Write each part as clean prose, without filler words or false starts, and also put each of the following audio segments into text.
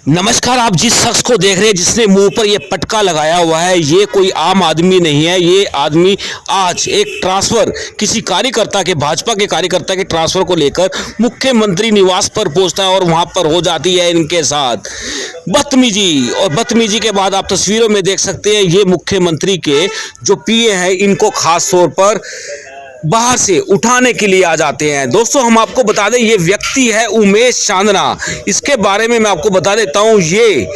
नमस्कार। आप जिस शख्स को देख रहे हैं जिसने मुंह पर यह पटका लगाया हुआ है, ये कोई आम आदमी नहीं है। ये आदमी आज एक ट्रांसफर किसी कार्यकर्ता के, भाजपा के कार्यकर्ता के ट्रांसफर को लेकर मुख्यमंत्री निवास पर पहुंचता है और वहां पर हो जाती है इनके साथ बदतमीजी। और बदतमीजी के बाद आप तस्वीरों में देख सकते हैं ये मुख्यमंत्री के जो पीए हैं इनको खास तौर पर बाहर से उठाने के लिए आ जाते हैं। दोस्तों, हम आपको बता दें ये व्यक्ति है उमेश चांदना। इसके बारे में मैं आपको बता देता हूं, ये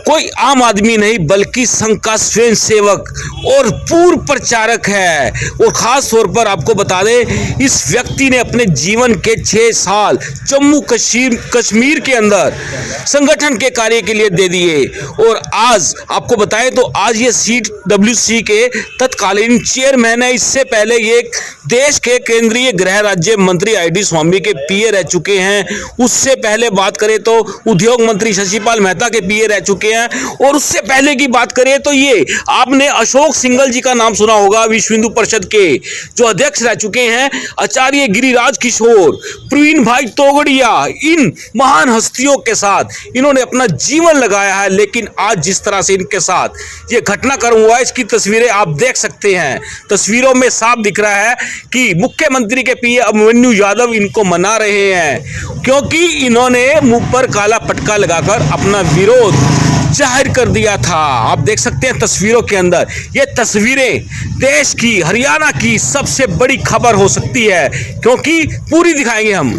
कोई आम आदमी नहीं बल्कि संघ का स्वयं सेवक और पूर्व प्रचारक है। और खास तौर पर आपको बता दें इस व्यक्ति ने अपने जीवन के 6 साल जम्मू कश्मीर के अंदर संगठन के कार्य के लिए दे दिए। और आज आपको बताएं तो आज ये CWC के तत्कालीन चेयरमैन है। इससे पहले ये देश के केंद्रीय गृह राज्य मंत्री ID स्वामी के पीए रह चुके हैं। उससे पहले बात करें तो उद्योग मंत्री शशिपाल मेहता के पीए रह चुके हैं। और उससे पहले की बात करें तो ये आपने अशोक सिंघल जी का नाम सुना होगा, विश्व हिंदू परिषद के जो अध्यक्ष रह चुके हैं। आचार्य गिरिराज किशोर, प्रवीण भाई तोगड़िया, इन महान हस्तियों के साथ इन्होंने अपना जीवन लगाया है। लेकिन आज जिस तरह से इनके साथ ये घटनाक्रम हुआ है, इसकी तस्वीरें आप देख सकते हैं। तस्वीरों में साफ दिख रहा है कि मुख्यमंत्री के पीए अभिमन्यु यादव इनको मना रहे हैं क्योंकि इन्होंने मुंह पर काला पटका लगाकर अपना विरोध जाहिर कर दिया था। आप देख सकते हैं तस्वीरों के अंदर, ये तस्वीरें देश की, हरियाणा की सबसे बड़ी खबर हो सकती है क्योंकि पूरी दिखाएंगे हम।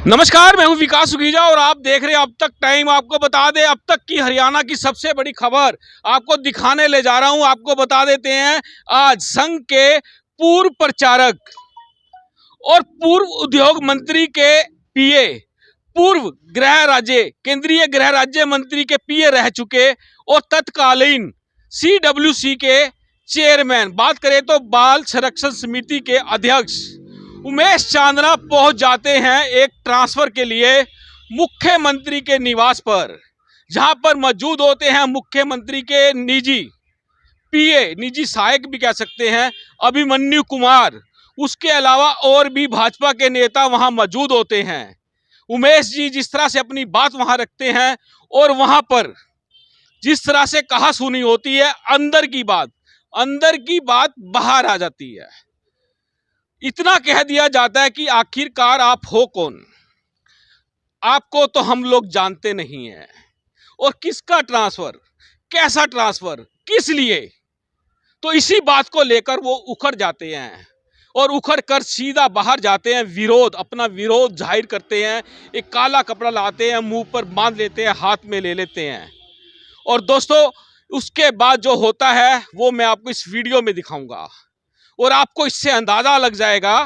नमस्कार, मैं हूं विकास सुगीजा और आप देख रहे हैं अब तक टाइम। आपको बता दें अब तक की हरियाणा की सबसे बड़ी खबर आपको दिखाने ले जा रहा हूं। आपको बता देते हैं आज संघ के पूर्व प्रचारक और पूर्व उद्योग मंत्री के पीए, पूर्व केंद्रीय गृह राज्य मंत्री के पीए रह चुके और तत्कालीन CWC के चेयरमैन, बात करें तो बाल संरक्षण समिति के अध्यक्ष उमेश चांदना पहुंच जाते हैं एक ट्रांसफर के लिए मुख्यमंत्री के निवास पर, जहां पर मौजूद होते हैं मुख्यमंत्री के निजी पीए, निजी सहायक भी कह सकते हैं, अभिमन्यु कुमार। उसके अलावा और भी भाजपा के नेता वहां मौजूद होते हैं। उमेश जी जिस तरह से अपनी बात वहां रखते हैं और वहां पर जिस तरह से कहा सुनी होती है, अंदर की बात बाहर आ जाती है। इतना कह दिया जाता है कि आखिरकार आप हो कौन, आपको तो हम लोग जानते नहीं हैं। और किसका ट्रांसफर, कैसा ट्रांसफर, किस लिए, तो इसी बात को लेकर वो उखड़ जाते हैं और उखड़ कर सीधा बाहर जाते हैं। अपना विरोध जाहिर करते हैं। एक काला कपड़ा लाते हैं, मुंह पर बांध लेते हैं, हाथ में ले लेते हैं। और दोस्तों उसके बाद जो होता है वो मैं आपको इस वीडियो में दिखाऊंगा और आपको इससे अंदाजा लग जाएगा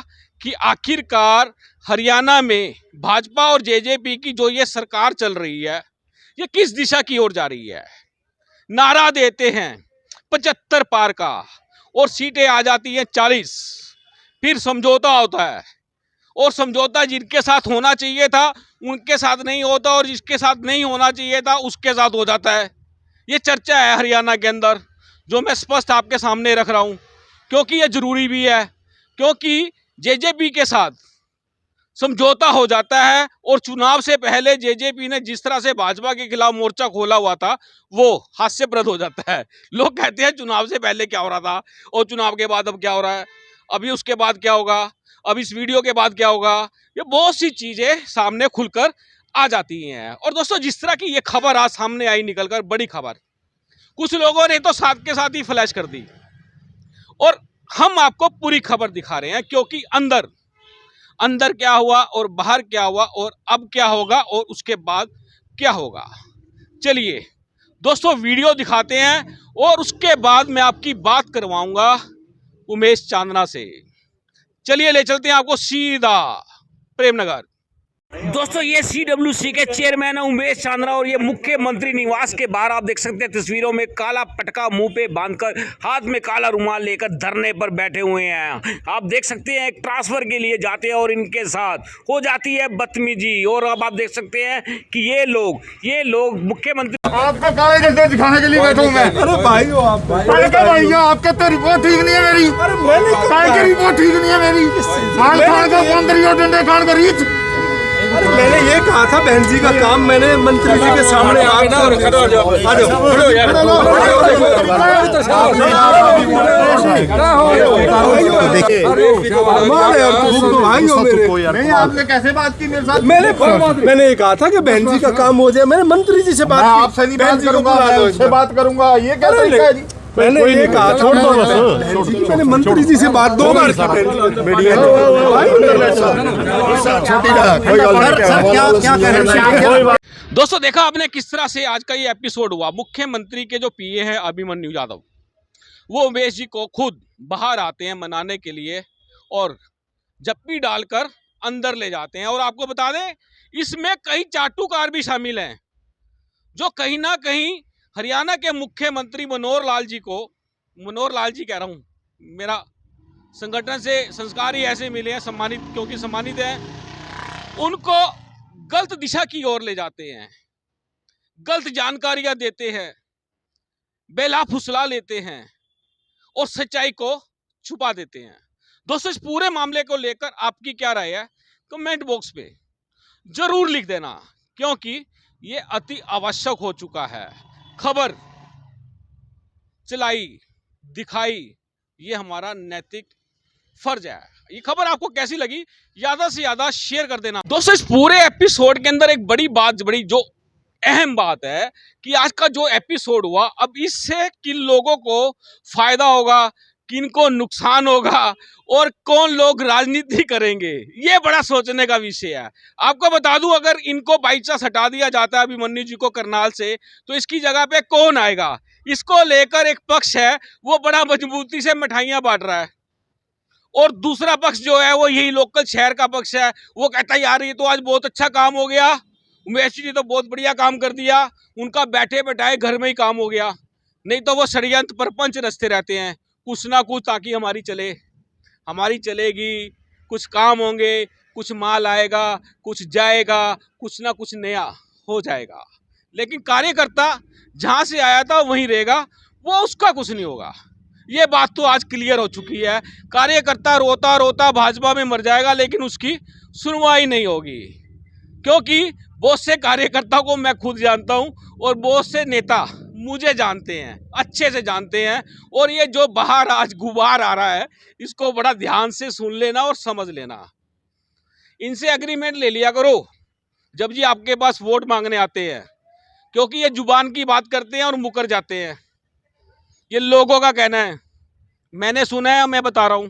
कि आखिरकार हरियाणा में भाजपा और JJP की जो ये सरकार चल रही है ये किस दिशा की ओर जा रही है। नारा देते हैं 75 पार का और सीटें आ जाती हैं 40, फिर समझौता होता है और समझौता जिनके साथ होना चाहिए था उनके साथ नहीं होता और जिसके साथ नहीं होना चाहिए था उसके साथ हो जाता है। ये चर्चा है हरियाणा के अंदर जो मैं स्पष्ट आपके सामने रख रहा हूं क्योंकि ये जरूरी भी है, क्योंकि JJP के साथ समझौता हो जाता है और चुनाव से पहले JJP ने जिस तरह से भाजपा के खिलाफ मोर्चा खोला हुआ था वो हास्यप्रद हो जाता है। लोग कहते हैं चुनाव से पहले क्या हो रहा था और चुनाव के बाद अब क्या हो रहा है, अभी उसके बाद क्या होगा, अब इस वीडियो के बाद क्या होगा, ये बहुत सी चीजें सामने खुलकर आ जाती हैं। और दोस्तों जिस तरह की ये खबर आज सामने आई निकलकर, बड़ी खबर, कुछ लोगों ने तो साथ के साथ ही फ्लैश कर दी और हम आपको पूरी खबर दिखा रहे हैं क्योंकि अंदर क्या हुआ और बाहर क्या हुआ और अब क्या होगा और उसके बाद क्या होगा। चलिए दोस्तों वीडियो दिखाते हैं और उसके बाद मैं आपकी बात करवाऊंगा उमेश चांदना से। चलिए ले चलते हैं आपको सीधा प्रेमनगर। दोस्तों ये CWC के चेयरमैन है उमेश चांदना और ये मुख्यमंत्री निवास के बाहर आप देख सकते हैं तस्वीरों में काला पटका मुंह पे बांधकर, हाथ में काला रुमाल लेकर धरने पर बैठे हुए हैं। आप देख सकते हैं एक ट्रांसफर के लिए जाते हैं और इनके साथ हो जाती है बदतमीजी। और अब आप देख सकते हैं कि ये लोग मुख्यमंत्री आपको काले झंडे दिखाने के लिए बैठा हूं मैं। अरे भाई हो आप भाई आपके तो रिपोर्ट ठीक नहीं है मेरी। अरे मैंने रिपोर्ट ठीक नहीं है मेरी। माल खान का 15 डंडे खान का रीच मैंने ये कहा था बहन जी का काम मैंने मंत्री जी के सामने नहीं आपने कैसे बात की मेरे साथ? मैंने ये कहा था कि बहन जी का काम हो जाए। मैंने मंत्री जी से मैं बात की। आपसे नहीं बात करूंगा, मैं उससे बात करूंगा। ये क्या तरीका है जी? मैंने ये कहा छोड़ दो बहन जी की, मैंने मंत्री जी से बात 2 बार की। दोस्तों देखा आपने किस तरह से आज का ये एपिसोड हुआ। मुख्यमंत्री के जो पीए हैं अभिमन्यु यादव, वो उमेश जी को खुद बाहर आते हैं मनाने के लिए और जप्पी डालकर अंदर ले जाते हैं। और आपको बता दें इसमें कई चाटुकार भी शामिल हैं जो कहीं ना कहीं हरियाणा के मुख्यमंत्री मनोहर लाल जी कह रहा हूँ, मेरा संगठन से संस्कार ही ऐसे मिले हैं, सम्मानित क्योंकि सम्मानित हैं, उनको गलत दिशा की ओर ले जाते हैं, गलत जानकारियां देते हैं, बेला फुसला लेते हैं और सच्चाई को छुपा देते हैं। दोस्तों इस पूरे मामले को लेकर आपकी क्या राय है कमेंट बॉक्स पे जरूर लिख देना, क्योंकि ये अति आवश्यक हो चुका है। खबर चलाई दिखाई ये हमारा नैतिक फर्ज है। ये खबर आपको कैसी लगी ज्यादा से ज्यादा शेयर कर देना। दोस्तों इस पूरे एपिसोड के अंदर एक बड़ी जो अहम बात है कि आज का जो एपिसोड हुआ, अब इससे किन लोगों को फायदा होगा, किन को नुकसान होगा और कौन लोग राजनीति करेंगे, ये बड़ा सोचने का विषय है। आपको बता दूं अगर इनको बाई चांस हटा दिया जाता है अभिमन्यु जी को करनाल से, तो इसकी जगह पे कौन आएगा। इसको लेकर एक पक्ष है वो बड़ा मजबूती से मिठाइयां बांट रहा है और दूसरा पक्ष जो है वो यही लोकल शहर का पक्ष है, वो कहता है यार ये तो आज बहुत अच्छा काम हो गया, उमेश जी ने तो बहुत बढ़िया काम कर दिया, उनका बैठे बैठाए घर में ही काम हो गया। नहीं तो वो षड्यंत्र परपंच रचते रहते हैं कुछ ना कुछ ताकि हमारी चलेगी, कुछ काम होंगे, कुछ माल आएगा, कुछ जाएगा, कुछ ना कुछ नया हो जाएगा। लेकिन कार्यकर्ता जहां से आया था वहीं रहेगा, वो उसका कुछ नहीं होगा। ये बात तो आज क्लियर हो चुकी है। कार्यकर्ता रोता रोता भाजपा में मर जाएगा लेकिन उसकी सुनवाई नहीं होगी, क्योंकि बहुत से कार्यकर्ता को मैं खुद जानता हूं और बहुत से नेता मुझे जानते हैं, अच्छे से जानते हैं। और ये जो बाहर आज गुबार आ रहा है इसको बड़ा ध्यान से सुन लेना और समझ लेना। इनसे एग्रीमेंट ले लिया करो जब जी आपके पास वोट मांगने आते हैं, क्योंकि ये जुबान की बात करते हैं और मुकर जाते हैं। ये लोगों का कहना है, मैंने सुना है, मैं बता रहा हूं।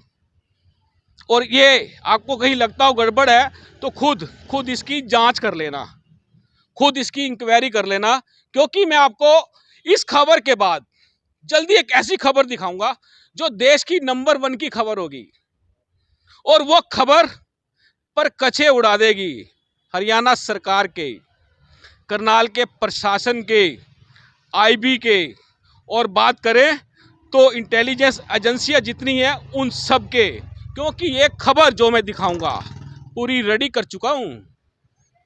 और ये आपको कहीं लगता हो गड़बड़ है तो खुद इसकी जांच कर लेना, खुद इसकी इंक्वायरी कर लेना, क्योंकि मैं आपको इस खबर के बाद जल्दी एक ऐसी खबर दिखाऊंगा जो देश की नंबर 1 की खबर होगी और वो खबर पर कचे उड़ा देगी हरियाणा सरकार के, करनाल के प्रशासन के, आईबी के, और बात करें तो इंटेलिजेंस एजेंसियां जितनी हैं उन सब के। क्योंकि ये खबर जो मैं दिखाऊंगा पूरी रेडी कर चुका हूं,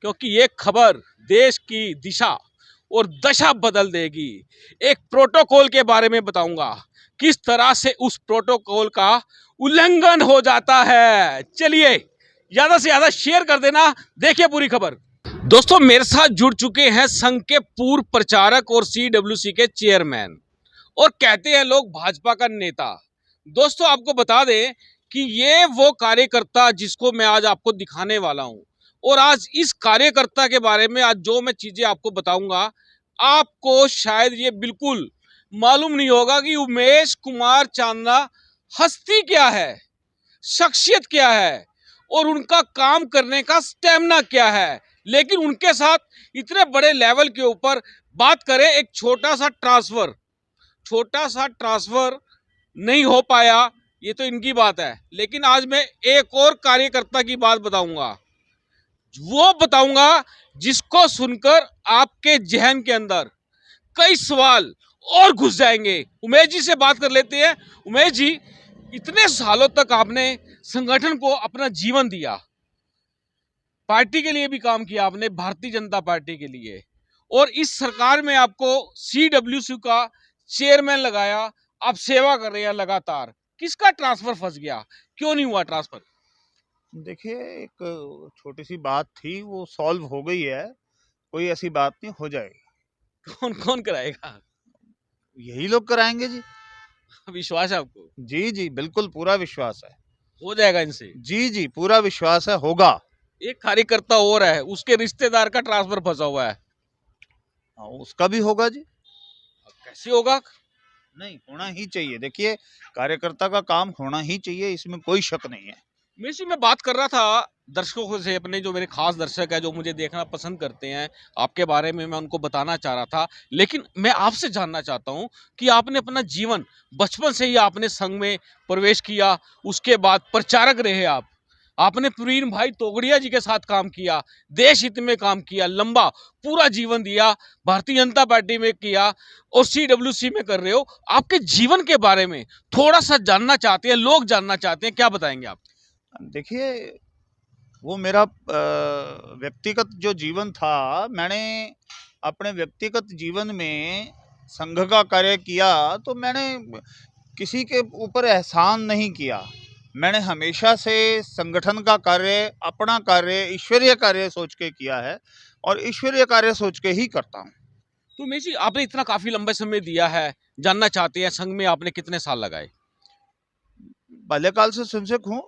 क्योंकि ये खबर देश की दिशा और दशा बदल देगी। एक प्रोटोकॉल के बारे में बताऊंगा किस तरह से उस प्रोटोकॉल का उल्लंघन हो जाता है। चलिए ज्यादा से ज्यादा शेयर कर देना, देखिए पूरी खबर। दोस्तों मेरे साथ जुड़ चुके हैं संघ के पूर्व प्रचारक और CWC के चेयरमैन और कहते हैं लोग भाजपा का नेता। दोस्तों आपको बता दें कि ये वो कार्यकर्ता जिसको मैं आज आपको दिखाने वाला हूं, और आज इस कार्यकर्ता के बारे में आज जो मैं चीजें आपको बताऊंगा आपको शायद ये बिल्कुल मालूम नहीं होगा कि उमेश कुमार चांदना हस्ती क्या है, शख्सियत क्या है और उनका काम करने का स्टेमिना क्या है। लेकिन उनके साथ इतने बड़े लेवल के ऊपर बात करें, एक छोटा सा ट्रांसफर नहीं हो पाया, ये तो इनकी बात है। लेकिन आज मैं एक और कार्यकर्ता की बात बताऊंगा, वो बताऊंगा जिसको सुनकर आपके जहन के अंदर कई सवाल और घुस जाएंगे। उमेश जी से बात कर लेते हैं। उमेश जी, इतने सालों तक आपने संगठन को अपना जीवन दिया, पार्टी के लिए भी काम किया आपने, भारतीय जनता पार्टी के लिए, और इस सरकार में आपको CWC का चेयरमैन लगाया, आप सेवा कर रहे हैं लगातार। किसका ट्रांसफर फंस गया, क्यों नहीं हुआ ट्रांसफर? देखिए, एक छोटी सी बात थी, वो सॉल्व हो गई है। कोई ऐसी बात नहीं, हो जाएगी। कौन कौन कराएगा? यही लोग कराएंगे जी। विश्वास है आपको? जी जी, बिल्कुल पूरा विश्वास है। हो जाएगा इनसे? जी जी, पूरा विश्वास है, होगा। एक कार्यकर्ता और है, उसके रिश्तेदार का ट्रांसफर फंसा हुआ है। उसका भी होगा जी। कैसे होगा? नहीं, होना ही चाहिए। देखिए, कार्यकर्ता का काम होना ही चाहिए, इसमें कोई शक नहीं है। मैं बात कर रहा था दर्शकों से, अपने जो मेरे खास दर्शक है जो मुझे देखना पसंद करते हैं, आपके बारे में मैं उनको बताना चाह रहा था। लेकिन मैं आपसे जानना चाहता हूं कि आपने अपना जीवन बचपन से ही आपने संघ में प्रवेश किया, उसके बाद प्रचारक रहे आपने प्रवीण भाई तोगड़िया जी के साथ काम किया, देश हित में काम किया, लंबा पूरा जीवन दिया, भारतीय जनता पार्टी में किया और CWC में कर रहे हो। आपके जीवन के बारे में थोड़ा सा जानना चाहते हैं, लोग जानना चाहते हैं, क्या बताएंगे आप? देखिए, वो मेरा व्यक्तिगत जो जीवन था, मैंने अपने व्यक्तिगत जीवन में संघ का कार्य किया, तो मैंने किसी के ऊपर एहसान नहीं किया। मैंने हमेशा से संगठन का कार्य, अपना कार्य, ईश्वरीय कार्य सोच के किया है और ईश्वरीय कार्य सोच के ही करता हूँ। तो उमेश जी, आपने इतना काफी लंबे समय दिया है, जानना चाहते हैं संघ में आपने कितने साल लगाए? बाल्यकाल से स्वयंसेवक हूँ,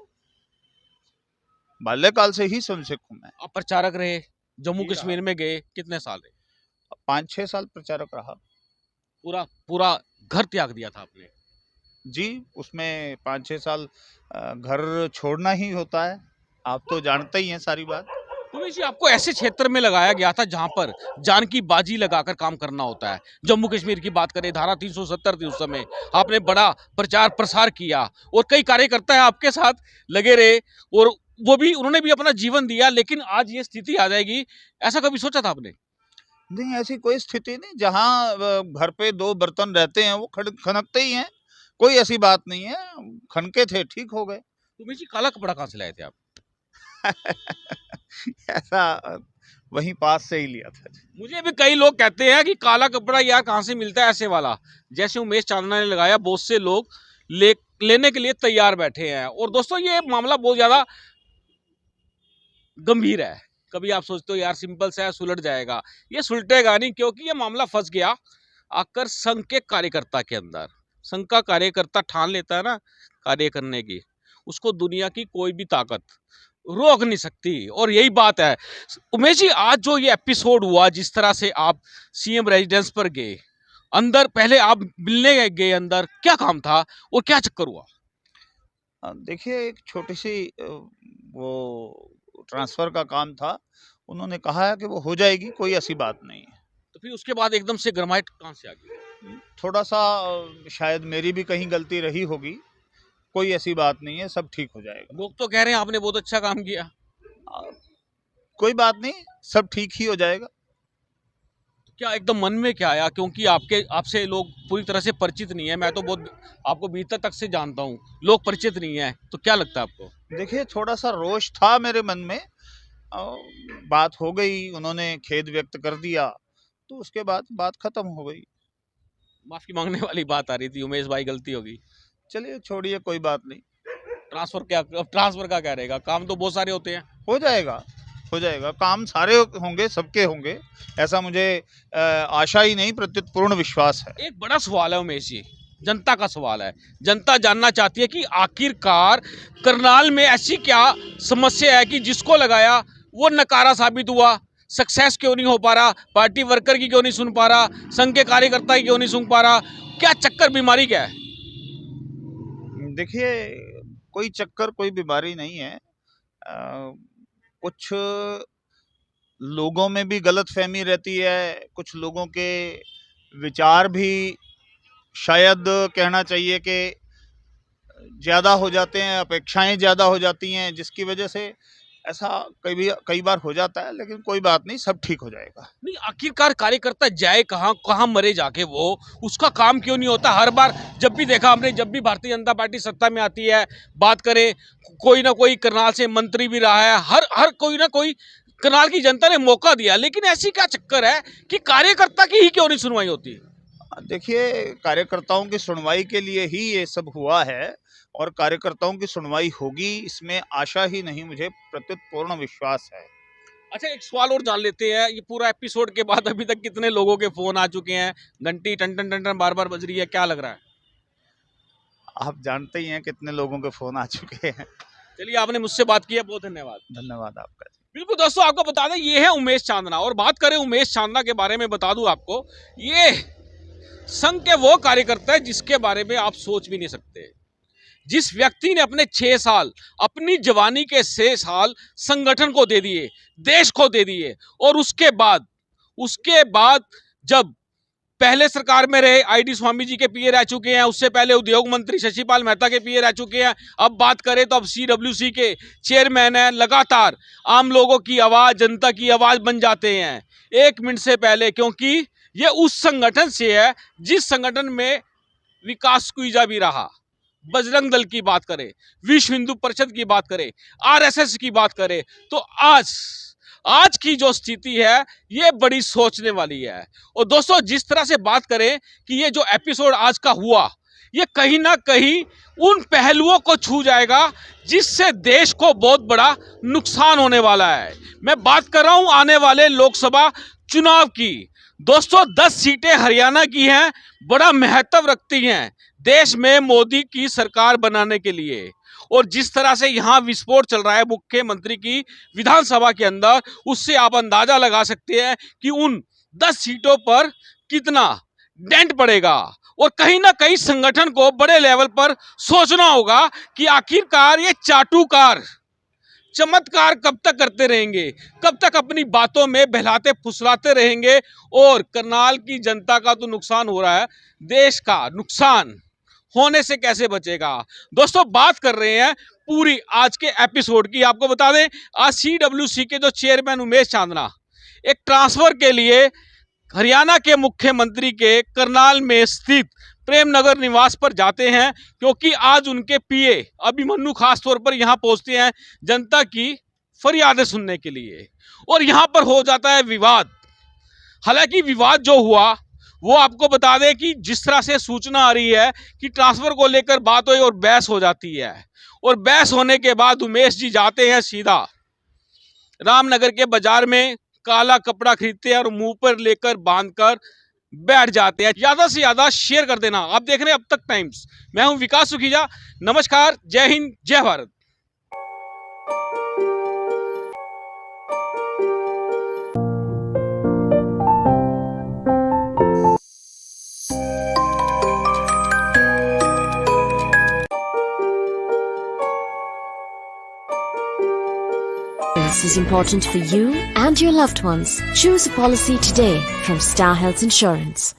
बाल्यकाल से ही स्वयंसेवक हूँ मैं। आप प्रचारक रहे, जम्मू जी कश्मीर में गए, कितने साल रहे? 5-6 साल प्रचारक रहा। पूरा पूरा घर त्याग दिया था आपने? जी, उसमें 5-6 साल घर छोड़ना ही होता है। आप तो जानते ही हैं सारी बात। उमेश जी, आपको ऐसे क्षेत्र में लगाया गया था जहां पर जान की बाजी लगाकर काम करना होता है। जम्मू कश्मीर की बात करें, धारा 370 थी उस समय, आपने बड़ा प्रचार प्रसार किया और कई कार्यकर्ता है आपके साथ लगे रहे और वो भी, उन्होंने भी अपना जीवन दिया। लेकिन आज ये स्थिति आ जाएगी, ऐसा कभी सोचा था आपने? नहीं, ऐसी कोई स्थिति नहीं। जहाँ घर पे 2 बर्तन रहते हैं, वो खनकते ही हैं। कोई ऐसी बात नहीं है। खनके थे, ठीक हो गए। उमेश जी, काला कपड़ा कहाँ से लाए थे आप? ऐसा वहीं पास से ही लिया था। मुझे भी कई लोग कहते हैं कि काला कपड़ा यार कहाँ से मिलता है ऐसे वाला। जैसे उमेश चांदना ने लगाया, बहुत से लोग लेने के लिए तैयार बैठे हैं। और दोस्तों, ये मामला बहुत ज्यादा गंभीर है। कभी आप सोचते हो यार सिंपल सा है, सुलट जाएगा, ये सुलटेगा नहीं, क्योंकि ये मामला फंस गया आकर संघ के कार्यकर्ता के अंदर। संघ का कार्यकर्ता ठान लेता है ना कार्य करने की, उसको दुनिया की कोई भी ताकत रोक नहीं सकती। और यही बात है उमेश जी, आज जो ये एपिसोड हुआ, जिस तरह से आप CM रेजिडेंस पर गए, अंदर पहले आप मिलने गए, अंदर क्या काम था और क्या चक्कर हुआ? देखिए, एक छोटी सी वो ट्रांसफर का काम था। उन्होंने कहा है कि वो हो जाएगी, कोई ऐसी बात नहीं है। तो फिर उसके बाद एकदम से गरमाहट कहाँ से आ गई? थोड़ा सा शायद मेरी भी कहीं गलती रही होगी। कोई ऐसी बात नहीं है, सब ठीक हो जाएगा। लोग तो कह रहे हैं आपने बहुत अच्छा काम किया। आ, कोई बात नहीं, सब ठीक ही हो जाएगा। क्या एकदम मन में क्या आया, क्योंकि आपसे लोग पूरी तरह से परिचित नहीं है, मैं तो बहुत आपको भीतर तक से जानता हूँ, लोग परिचित नहीं है, तो क्या लगता है आपको? देखिए, थोड़ा सा रोष था मेरे मन में। बात हो गई, उन्होंने खेद व्यक्त कर दिया, तो उसके बाद बात खत्म हो गई। माफी मांगने वाली बात आ रही थी, उमेश भाई गलती होगी। चलिए, छोड़िए, कोई बात नहीं। ट्रांसफर का क्या रहेगा, काम तो बहुत सारे होते हैं। हो जाएगा, हो जाएगा। काम सारे होंगे, सबके होंगे। ऐसा मुझे आशा ही नहीं, प्रत्युत पूर्ण विश्वास है। एक बड़ा सवाल है उमेश जी, जनता का सवाल है। जनता जानना चाहती है कि आखिरकार करनाल में ऐसी क्या समस्या है कि जिसको लगाया वो नकारा साबित हुआ, सक्सेस क्यों नहीं हो पा रहा, पार्टी वर्कर की क्यों नहीं सुन पा रहा, संघ के कार्यकर्ता की क्यों नहीं सुन पा रहा, क्या चक्कर, बीमारी क्या है? देखिए, कोई चक्कर, कोई बीमारी नहीं है। कुछ लोगों में भी गलतफहमी रहती है, कुछ लोगों के विचार भी शायद कहना चाहिए कि ज़्यादा हो जाते हैं, अपेक्षाएं ज़्यादा हो जाती हैं, जिसकी वजह से ऐसा कई बार हो जाता है। लेकिन कोई बात नहीं, सब ठीक हो जाएगा। नहीं, आखिरकार कार्यकर्ता जाए कहाँ, कहाँ मरे जाके, वो उसका काम क्यों नहीं होता? हर बार जब भी देखा हमने, जब भी भारतीय जनता पार्टी सत्ता में आती है, बात करें, कोई ना कोई करनाल से मंत्री भी रहा है, हर कोई ना कोई करनाल की जनता ने मौका दिया। लेकिन ऐसी क्या चक्कर है कि कार्यकर्ता की ही क्यों नहीं सुनवाई होती? देखिए, कार्यकर्ताओं की सुनवाई के लिए ही ये सब हुआ है। और कार्यकर्ताओं की सुनवाई होगी, इसमें आशा ही नहीं, मुझे प्रत्युत पूर्ण विश्वास है। अच्छा, एक सवाल और जान लेते हैं, ये पूरा एपिसोड के बाद अभी तक कितने लोगों के फोन आ चुके हैं? घंटी टन टन टन टन बार बार बज रही है, क्या लग रहा है? आप जानते ही हैं कितने लोगों के फोन आ चुके हैं। चलिए, आपने मुझसे बात की है, बहुत धन्यवाद। धन्यवाद आपका। बिल्कुल दोस्तों, आपको बता दें ये है उमेश चांदना। और बात करें उमेश चांदना के बारे में, बता दूं आपको, ये संघ के वो कार्यकर्ता है जिसके बारे में आप सोच भी नहीं सकते। जिस व्यक्ति ने अपने 6 साल, अपनी जवानी के 6 साल संगठन को दे दिए, देश को दे दिए, और उसके बाद जब पहले सरकार में रहे आईडी स्वामी जी के पीए रह चुके हैं, उससे पहले उद्योग मंत्री शशिपाल मेहता के पीए रह चुके हैं, अब बात करें तो अब सीडब्ल्यूसी के चेयरमैन हैं। लगातार आम लोगों की आवाज, जनता की आवाज बन जाते हैं 1 मिनट से पहले, क्योंकि ये उस संगठन से है जिस संगठन में विकास कुइजा भी रहा। बजरंग दल की बात करें, विश्व हिंदू परिषद की बात करें, आरएसएस की बात करें, तो आज की जो स्थिति है ये बड़ी सोचने वाली है। और दोस्तों, जिस तरह से बात करें कि ये जो एपिसोड आज का हुआ, ये कहीं ना कहीं उन पहलुओं को छू जाएगा जिससे देश को बहुत बड़ा नुकसान होने वाला है। मैं बात कर रहा हूं आने वाले लोकसभा चुनाव की। दोस्तों, 10 सीटें हरियाणा की हैं, बड़ा महत्व रखती हैं देश में मोदी की सरकार बनाने के लिए। और जिस तरह से यहां विस्फोट चल रहा है मुख्यमंत्री की विधानसभा के अंदर, उससे आप अंदाजा लगा सकते हैं कि उन 10 सीटों पर कितना डेंट पड़ेगा। और कहीं ना कहीं संगठन को बड़े लेवल पर सोचना होगा कि आखिरकार ये चाटुकार चमत्कार कब तक करते रहेंगे, कब तक अपनी बातों में बहलाते फुसलाते रहेंगे। और करनाल की जनता का तो नुकसान हो रहा है, देश का नुकसान होने से कैसे बचेगा। दोस्तों, बात कर रहे हैं पूरी आज के एपिसोड की। आपको बता दें, आज सीडब्ल्यूसी के जो चेयरमैन उमेश चांदना एक ट्रांसफर के लिए हरियाणा के मुख्यमंत्री के करनाल में स्थित प्रेमनगर निवास पर जाते हैं, क्योंकि आज उनके पीए अभिमन्यु खास तौर पर यहां पहुंचते हैं जनता की फरियादें सुनने के लिए। और यहां पर हो जाता है विवाद। हालांकि विवाद जो हुआ वो आपको बता दें कि जिस तरह से सूचना आ रही है कि ट्रांसफर को लेकर बात हुई और बहस हो जाती है, और बहस होने के बाद उमेश जी जाते हैं सीधा रामनगर के बाजार में, काला कपड़ा खरीदते हैं और मुंह पर लेकर बांधकर बैठ जाते हैं। ज्यादा से ज्यादा शेयर कर देना। आप देख रहे हैं अब तक टाइम्स, मैं हूं विकास सुखीजा। नमस्कार, जय हिंद, जय Bharat. This is important for you and your loved ones. Choose a policy today from Star Health Insurance.